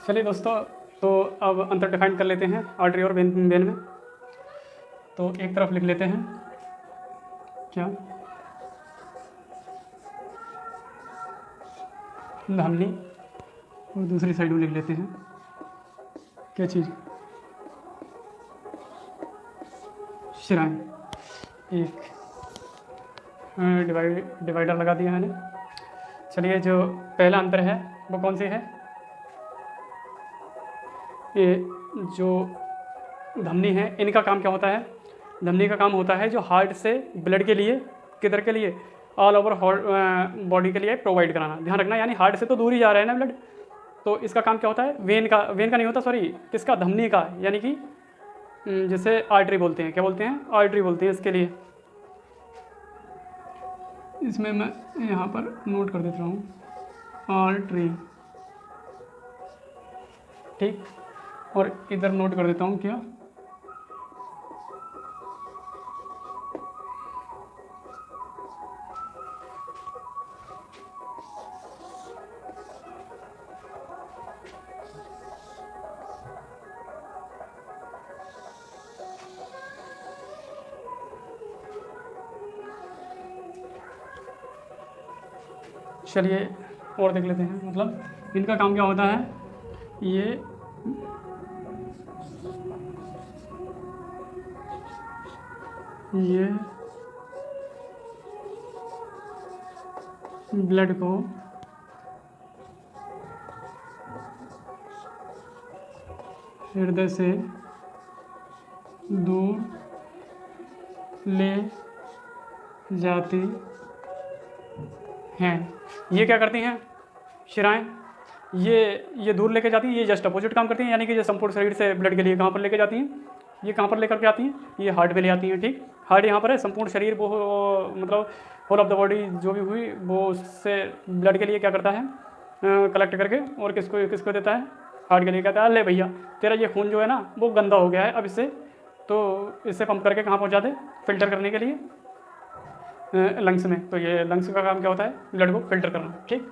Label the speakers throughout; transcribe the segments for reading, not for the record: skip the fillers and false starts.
Speaker 1: चलिए दोस्तों, तो अब अंतर डिफाइन कर लेते हैं आर्टरी और वेन में। तो एक तरफ लिख लेते हैं क्या, धमनी, और दूसरी साइड में लिख लेते हैं क्या चीज़, शिराएँ। एक डिवाइडर लगा दिया मैंने। चलिए, जो पहला अंतर है वो कौन सी है, ये जो धमनी है इनका काम क्या होता है। धमनी का काम होता है जो हार्ट से ब्लड के लिए, किधर के लिए, ऑल ओवर बॉडी के लिए प्रोवाइड कराना। ध्यान रखना, यानी हार्ट से तो दूर ही जा रहा है ना ब्लड, तो इसका काम क्या होता है, वेन का नहीं होता, सॉरी, किसका, धमनी का, यानी कि जिसे आर्टरी बोलते हैं। क्या बोलते हैं, आर्टरी बोलते हैं इसके लिए। इसमें मैं यहाँ पर नोट कर देता हूँ आर्टरी, ठीक, और इधर नोट कर देता हूँ क्या, चलिए और देख लेते हैं। मतलब इनका काम क्या होता है, ये ब्लड को हृदय से दूर ले जाती हैं। ये क्या करती हैं, शिराएँ, ये दूर लेके जाती हैं, ये जस्ट अपोजिट काम करती हैं। यानी कि जो संपूर्ण शरीर से ब्लड के लिए कहाँ पर लेके जाती हैं, ये कहाँ पर लेकर के आती हैं, ये हार्ट में ले आती हैं। ठीक, हार्ट यहाँ पर है, संपूर्ण शरीर वो मतलब होल ऑफ द बॉडी जो भी हुई वो उससे ब्लड के लिए क्या करता है, कलेक्ट करके, और किसको किसको देता है, हार्ट के लिए। कहता है ले भैया तेरा ये खून जो है ना वो गंदा हो गया है, अब इससे पंप करके कहाँ पहुँचा दे, फिल्टर करने के लिए लंग्स में। तो ये लंग्स का काम क्या होता है, ब्लड को फिल्टर करना। ठीक,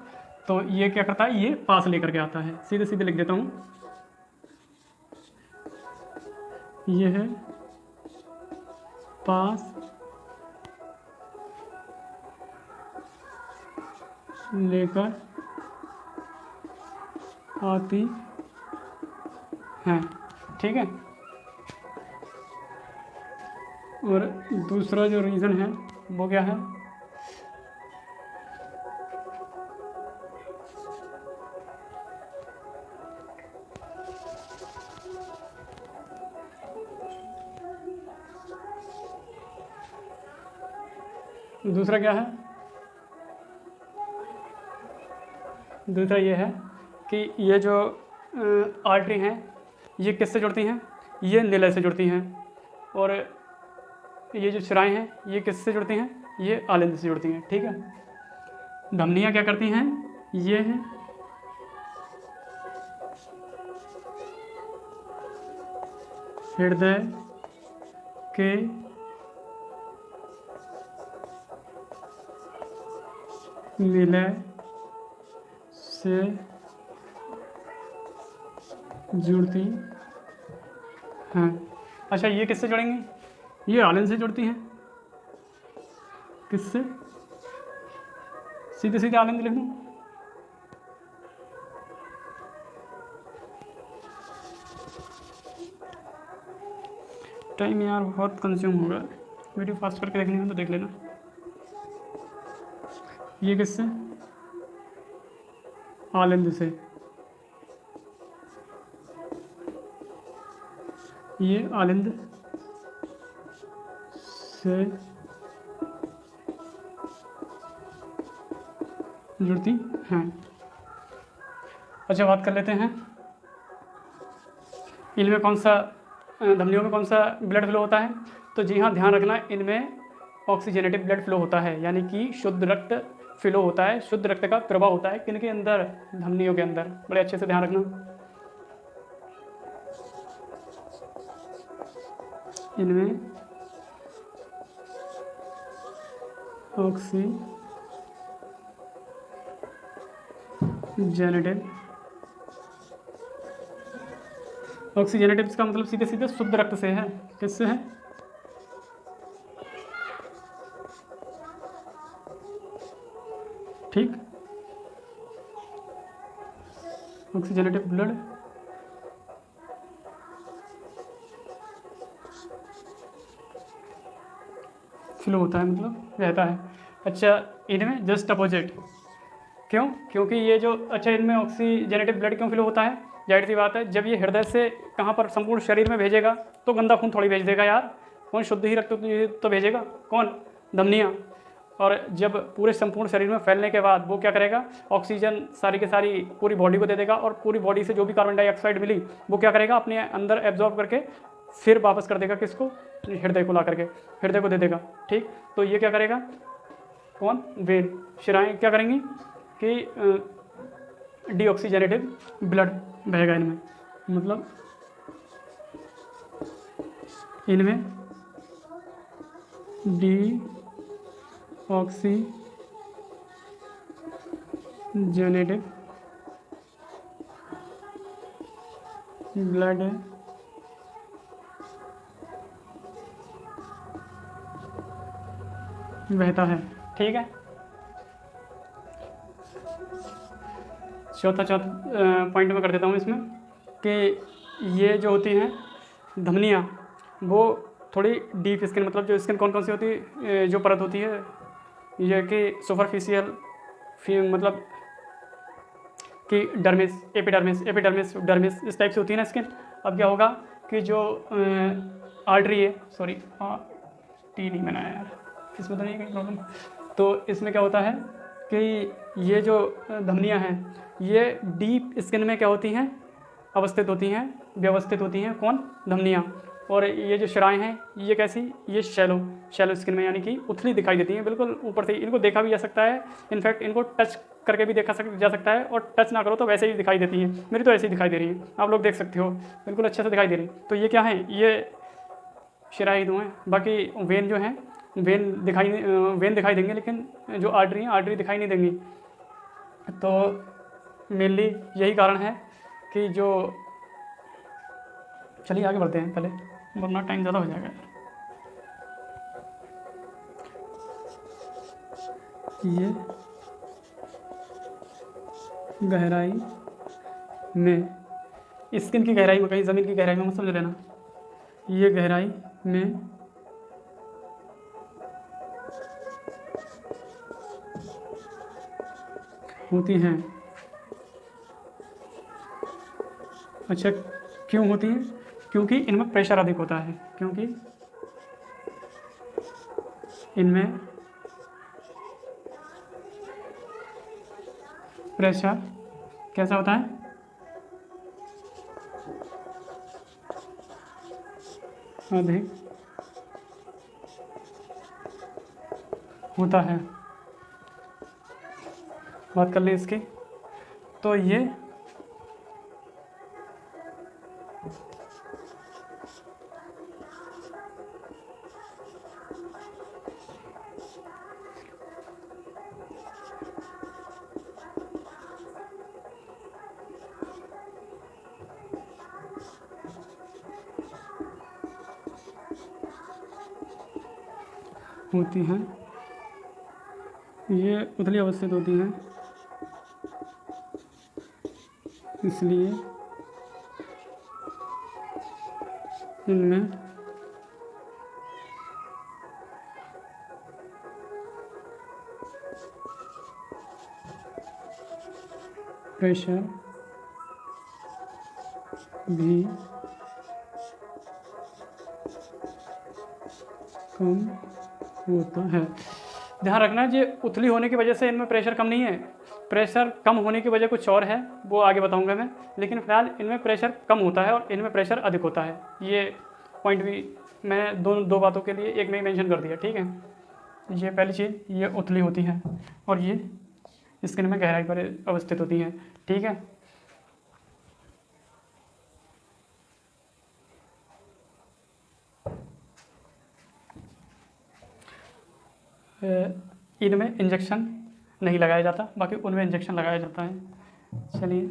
Speaker 1: तो ये क्या करता है, ये पास लेकर के आता है। सीधे सीधे लिख देता हूँ, ये है पास लेकर आती है। ठीक है, और दूसरा जो रीज़न है वो क्या है, दूसरा क्या है, दूसरा ये है कि ये जो आर्टरी हैं ये किससे जुड़ती हैं, ये निलय से जुड़ती हैं। और ये जो शिराएँ हैं ये किससे जुड़ती हैं, ये आलिंद से जुड़ती हैं। ठीक है, धमनियाँ क्या करती हैं, ये हैं हृदय के निलय से जुड़ती हैं। अच्छा, ये किससे जुड़ेंगी, ये आलिंद से जुड़ती हैं। किससे, सीधे सीधे आलिंद लिख दूँ, टाइम यार बहुत कंज्यूम होगा, वीडियो फास्ट करके देखनी हो तो देख लेना। ये किससे, आलिंद से, ये आलिंद से जुड़ती हैं। अच्छा, बात कर लेते हैं इनमें कौन सा, धमनियों में कौन सा ब्लड फ्लो होता है। तो जी हाँ, ध्यान रखना, इनमें ऑक्सीजनेटिव ब्लड फ्लो होता है, यानी कि शुद्ध रक्त फ्लो होता है, शुद्ध रक्त का प्रवाह होता है। किन के अंदर, धमनियों के अंदर। बड़े अच्छे से ध्यान रखना, इनमें ऑक्सीजनेटिव ऑक्सीजनेटिव का मतलब सीधे सीधे शुद्ध रक्त से है। किससे है? ठीक, ऑक्सीजनेटिव ब्लड फ्लो होता है, मतलब रहता है। अच्छा, इनमें जस्ट अपोजिट, क्यों? क्योंकि ये जो, अच्छा, इनमें ऑक्सीजनेटिव ब्लड क्यों फ्लो होता है? जाहिर सी बात है, जब ये हृदय से कहाँ पर संपूर्ण शरीर में भेजेगा तो गंदा खून थोड़ी भेज देगा यार, कौन शुद्ध ही रक्त तो भेजेगा, कौन? धमनियाँ। और जब पूरे संपूर्ण शरीर में फैलने के बाद वो क्या करेगा, ऑक्सीजन सारी के सारी पूरी बॉडी को दे देगा, और पूरी बॉडी से जो भी कार्बन डाइऑक्साइड मिली वो क्या करेगा, अपने अंदर एब्जॉर्ब करके फिर वापस कर देगा किसको? हृदय को ला करके हृदय को दे देगा। ठीक, तो ये क्या करेगा, कौन? वेन, शिराएँ क्या करेंगी कि डीऑक्सीजनेटेड ब्लड बहेगा इनमें, मतलब इनमें डीऑक्सीजनेटेड ब्लड बहता है। ठीक है, चौथा पॉइंट में कर देता हूँ इसमें कि ये जो होती हैं धमनियाँ, वो थोड़ी डीप स्किन, मतलब जो स्किन कौन कौन सी होती है, जो परत होती है ये कि सुपरफिशियल, मतलब कि डर्मिस, एपिडर्मिस, डर्मिस, इस टाइप से होती है ना स्किन। अब क्या होगा कि जो आर्टरी है, सॉरी टी नहीं बनाया यार, इसमें तो नहीं कहीं प्रॉब्लम। तो इसमें क्या होता है कि ये जो धमनियाँ हैं ये डीप स्किन में क्या होती हैं, अवस्थित होती हैं, व्यवस्थित होती हैं, कौन? धमनियाँ। और ये जो शिराएँ हैं ये कैसी, ये शैलो स्किन में, यानी कि उथली दिखाई देती हैं, बिल्कुल ऊपर से। इनको देखा भी जा सकता है, इनफैक्ट इनको टच करके भी जा सकता है, और टच ना करो तो वैसे ही दिखाई देती हैं। मेरी तो ऐसे ही दिखाई दे रही है, आप लोग देख सकते हो, बिल्कुल अच्छे से दिखाई दे रही। तो ये क्या है, ये शिराएँ दो हैं। बाकी वेन जो हैं, वेन दिखाई देंगे, लेकिन जो आर्टरी हैं, आर्टरी दिखाई नहीं देंगी। तो मेनली यही कारण है कि जो, चलिए आगे बढ़ते हैं पहले, वरना टाइम ज़्यादा हो जाएगा। ये गहराई में, स्किन की गहराई में, कहीं ज़मीन की गहराई में मत समझ लेना, ये गहराई में होती हैं। अच्छा, क्यों होती हैं? क्योंकि इनमें प्रेशर अधिक होता है, क्योंकि इनमें प्रेशर कैसा होता है, अधिक होता है। बात कर लें इसकी, तो ये होती हैं, ये उथली अवस्थित होती हैं, इसलिए इनमें प्रेशर भी कम होता है। ध्यान रखना, ये उथली होने की वजह से इनमें प्रेशर कम नहीं है, प्रेशर कम होने की वजह कुछ और है, वो आगे बताऊंगा मैं। लेकिन फ़िलहाल इनमें प्रेशर कम होता है और इनमें प्रेशर अधिक होता है। ये पॉइंट भी मैंने दो बातों के लिए एक में ही मेंशन कर दिया। ठीक है, ये पहली चीज़, ये उथली होती है और ये स्किन में गहराई पर अवस्थित होती हैं। ठीक है, इनमें इंजेक्शन नहीं लगाया जाता, बाकी उनमें इंजेक्शन लगाया जाता है। चलिए,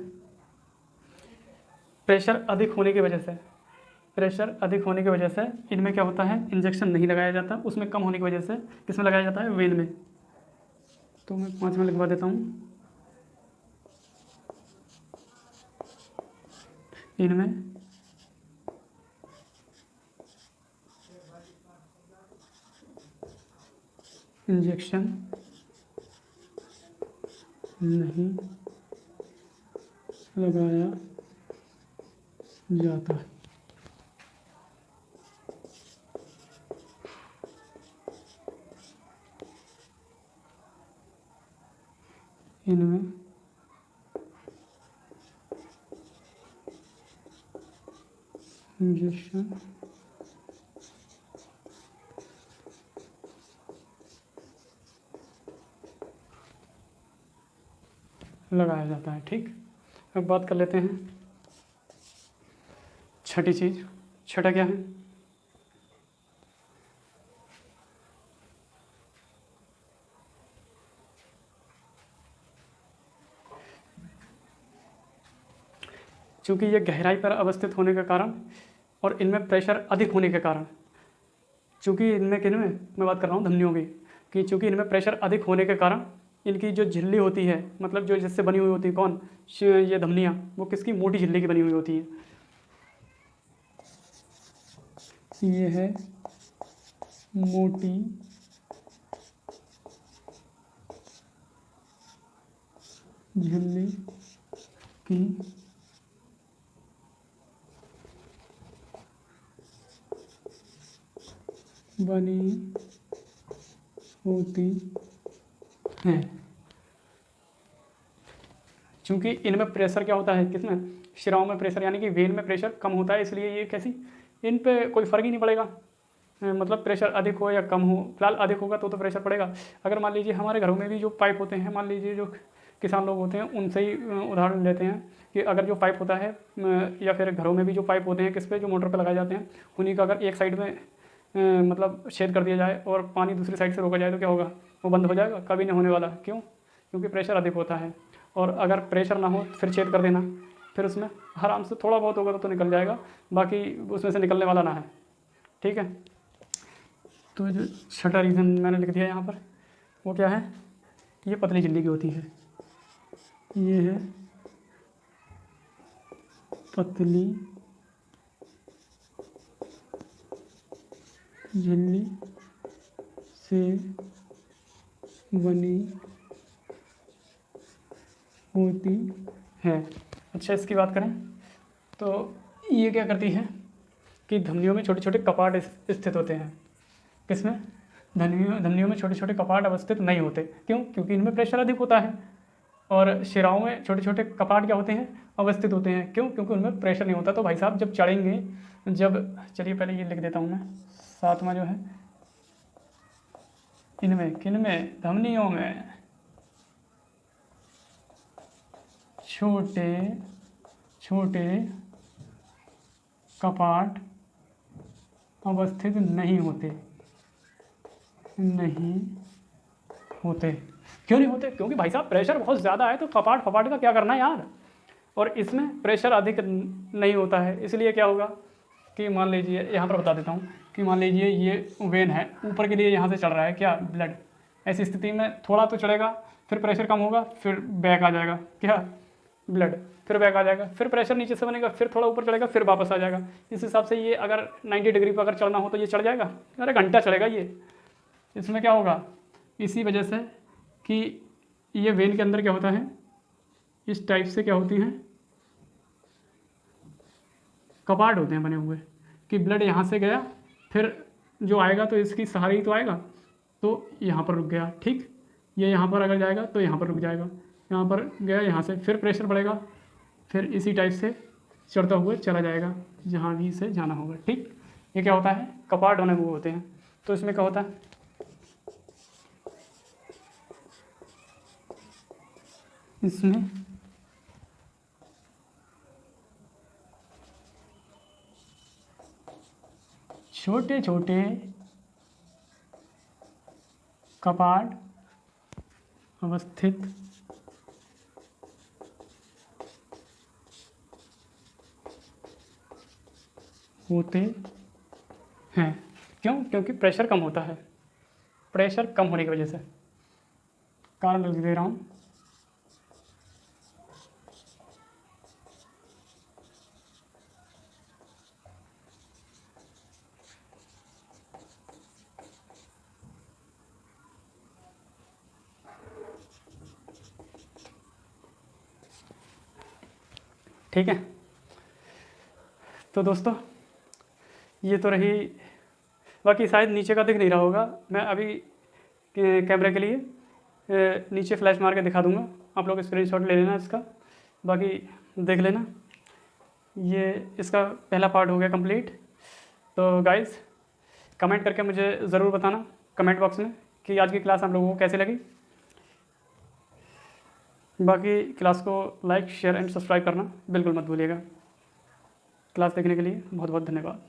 Speaker 1: प्रेशर अधिक होने की वजह से, प्रेशर अधिक होने की वजह से इनमें क्या होता है, इंजेक्शन नहीं लगाया जाता, उसमें कम होने की वजह से किसमें लगाया जाता है, वेन में। तो मैं 5 में लिखवा देता हूँ, इनमें इंजेक्शन नहीं लगाया जाता। इनमें इंजेक्शन लगाया जाता है। ठीक, अब बात कर लेते हैं छठी चीज़। छठा क्या है, चूँकि ये गहराई पर अवस्थित होने के कारण और इनमें प्रेशर अधिक होने के कारण, चूँकि इनमें किन में मैं बात कर रहा हूँ धमनियों की, कि चूँकि इनमें प्रेशर अधिक होने के कारण इनकी जो झिल्ली होती है, मतलब जो जिससे बनी हुई होती है कौन, ये धमनियाँ, वो किसकी, मोटी झिल्ली की बनी हुई होती है। ये है मोटी झिल्ली की बनी होती है। चूँकि इनमें प्रेशर क्या होता है, किसमें, शिराओं में प्रेशर यानी कि वेन में प्रेशर कम होता है, इसलिए ये कैसी, इन पे कोई फ़र्क ही नहीं पड़ेगा, मतलब प्रेशर अधिक हो या कम हो, फिलहाल अधिक होगा तो प्रेशर पड़ेगा। अगर मान लीजिए हमारे घरों में भी जो पाइप होते हैं, मान लीजिए जो किसान लोग होते हैं उनसे ही उदाहरण लेते हैं कि अगर जो पाइप होता है या फिर घरों में भी जो पाइप होते हैं किस पे, जो मोटर पे लगाए जाते हैं, उन्हीं का अगर एक साइड में मतलब छेद कर दिया जाए और पानी दूसरी साइड से रोका जाए तो क्या होगा, वो बंद हो जाएगा, कभी नहीं होने वाला। क्यों, क्योंकि प्रेशर अधिक होता है। और अगर प्रेशर ना हो फिर छेद कर देना, फिर उसमें आराम से थोड़ा बहुत होगा तो निकल जाएगा, बाकी उसमें से निकलने वाला ना है। ठीक है, तो जो छठा रीज़न मैंने लिख दिया यहाँ पर, वो क्या है, ये पतली झिल्ली की होती है, ये है पतली झिल्ली से बनी होती है। अच्छा, इसकी बात करें तो ये क्या करती है कि धमनियों में छोटे छोटे कपाट स्थित होते हैं। किसमें, धमनियों में छोटे छोटे कपाट अवस्थित नहीं होते। क्यों, क्योंकि इनमें प्रेशर अधिक होता है। और शिराओं में छोटे छोटे कपाट क्या होते हैं, अवस्थित होते हैं। क्यों, क्योंकि उनमें प्रेशर नहीं होता। तो भाई साहब जब चढ़ेंगे, जब, चलिए पहले ये लिख देता हूँ मैं, सातवां जो है, इनमें किन में, धमनियों में छोटे छोटे कपाट अवस्थित नहीं होते, नहीं होते। क्यों नहीं होते, क्योंकि भाई साहब प्रेशर बहुत ज़्यादा है, तो कपाट फपाट का क्या करना है यार। और इसमें प्रेशर अधिक नहीं होता है, इसलिए क्या होगा कि मान लीजिए, यहाँ पर बता देता हूँ कि मान लीजिए ये वेन है, ऊपर के लिए यहाँ से चल रहा है क्या, ब्लड। ऐसी स्थिति में थोड़ा तो चढ़ेगा, फिर प्रेशर कम होगा, फिर बैक आ जाएगा क्या, ब्लड, फिर बैक आ जाएगा, फिर प्रेशर नीचे से बनेगा, फिर थोड़ा ऊपर चढ़ेगा, फिर वापस आ जाएगा। इस हिसाब से ये अगर 90 डिग्री पर अगर चढ़ना हो तो ये चढ़ जाएगा, अरे घंटा चढ़ेगा ये। इसमें क्या होगा, इसी वजह से कि ये वेन के अंदर क्या होता है, इस टाइप से क्या होती हैं, कपाट होते हैं बने हुए, कि ब्लड यहाँ से गया, फिर जो आएगा तो इसकी सहारे ही तो आएगा, तो यहाँ पर रुक गया। ठीक, ये यहाँ पर अगर जाएगा तो यहाँ पर रुक जाएगा, यहाँ पर गया, यहाँ से फिर प्रेशर बढ़ेगा, फिर इसी टाइप से चढ़ता हुआ चला जाएगा जहाँ भी इसे जाना होगा। ठीक, ये क्या होता है, कपाट बने हुए होते हैं। तो इसमें क्या होता है, इसमें छोटे छोटे कपाट अवस्थित होते हैं। क्यों? क्योंकि प्रेशर कम होता है। प्रेशर कम होने की वजह से, कारण लिख दे रहा हूँ। ठीक है, तो दोस्तों ये तो रही, बाकी शायद नीचे का दिख नहीं रहा होगा। मैं अभी कैमरे के लिए नीचे फ्लैश मार के दिखा दूंगा, आप लोग स्क्रीनशॉट ले लेना इसका, बाकी देख लेना। ये इसका पहला पार्ट हो गया कंप्लीट। तो गाइस कमेंट करके मुझे ज़रूर बताना कमेंट बॉक्स में कि आज की क्लास आप लोगों को कैसी लगी। बाकी क्लास को लाइक शेयर एंड सब्सक्राइब करना बिल्कुल मत भूलिएगा। क्लास देखने के लिए बहुत बहुत धन्यवाद।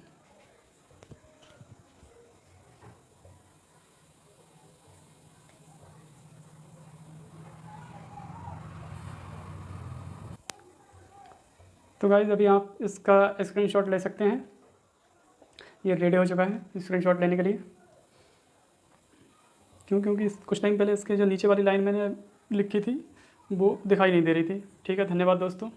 Speaker 1: तो गाइस अभी आप इसका स्क्रीनशॉट ले सकते हैं, ये रेडी हो चुका है स्क्रीनशॉट लेने के लिए। क्योंकि कुछ टाइम पहले इसके जो नीचे वाली लाइन मैंने लिखी थी वो दिखाई नहीं दे रही थी। ठीक है, धन्यवाद दोस्तों।